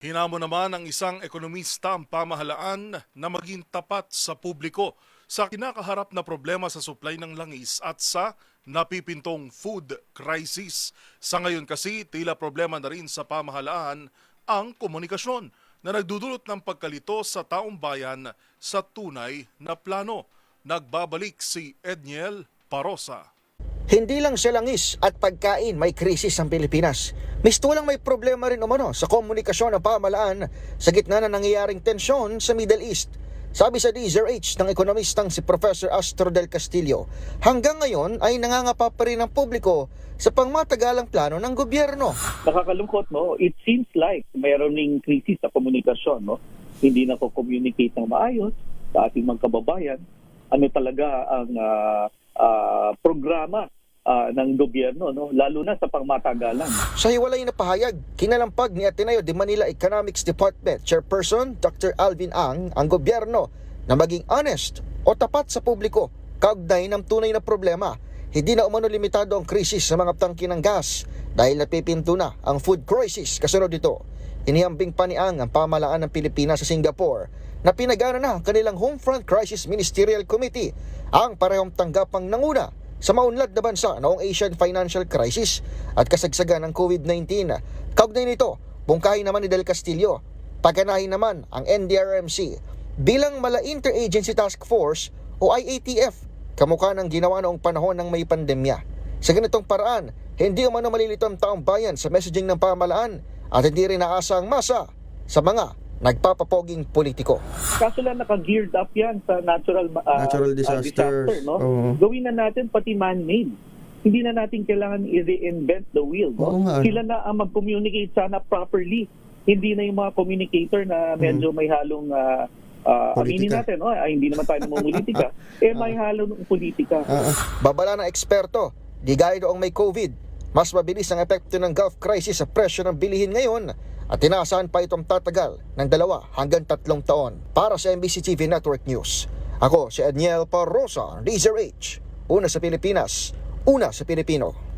Hinamon naman ng isang ekonomista ang pamahalaan na maging tapat sa publiko sa kinakaharap na problema sa supply ng langis at sa napipintong food crisis. Sa ngayon kasi, tila problema na rin sa pamahalaan ang komunikasyon na nagdudulot ng pagkalito sa taong bayan sa tunay na plano. Nagbabalik si Edniel Parosa. Hindi lang sa langis at pagkain may krisis ang Pilipinas. Mistulang may problema rin umano sa komunikasyon ng pamahalaan sa gitna na nangyayaring tensyon sa Middle East. Sabi sa DZRH ng ekonomistang si Professor Astro del Castillo, hanggang ngayon ay nangangapa pa rin ang publiko sa pangmatagalang plano ng gobyerno. Nakakalungkot, no? It seems like mayroon ng krisis sa komunikasyon, no? Hindi na ko-communicate ng maayos sa ating mga kababayan. Ano talaga ang programa ng gobyerno, no? Lalo na sa pangmatagalan. Sa hiwalay na pahayag, kinalampag ni Ateneo de Manila Economics Department Chairperson Dr. Alvin Ang gobyerno na maging honest o tapat sa publiko kaugnay ng tunay na problema. Hindi na umano limitado ang krisis sa mga tangke ng gas dahil napipinto na ang food crisis. Kasunod dito, inihambing pa ni Ang pamahalaan ng Pilipinas sa Singapore na pinagana na ang kanilang Homefront Crisis Ministerial Committee ang parehong tanggapang nanguna sa maunlad na bansa noong Asian Financial Crisis at kasagsagan ng COVID-19. Kaugnay nito, bungkahin naman ni Del Castillo, paganahin naman ang NDRMC bilang mala Interagency Task Force o IATF, kamukha ng ginawa noong panahon ng may pandemya. Sa ganitong paraan, hindi umano malilito ang taong bayan sa messaging ng pamahalaan at hindi rin naasa ang masa sa mga nagpapapoging politiko. Kaso lang naka-geared up yan sa natural disaster, no? Gawin na natin pati man-made. Hindi na natin kailangan i-reinvent the wheel. No? Sila na ang mag-communicate sana properly. Hindi na yung mga communicator na medyo may halong aminin natin, no? Hindi naman tayo namumulitika. May halong politika. Babala ng eksperto, di gaya doong may COVID, mas mabilis ang epekto ng Gulf crisis sa presyo ng bilihin ngayon at tinaasahan pa itong tatagal ng 2 hanggang 3 taon. Para sa MBC TV Network News, ako si Edniel Parosa, DZRH. Una sa Pilipinas, una sa Pilipino.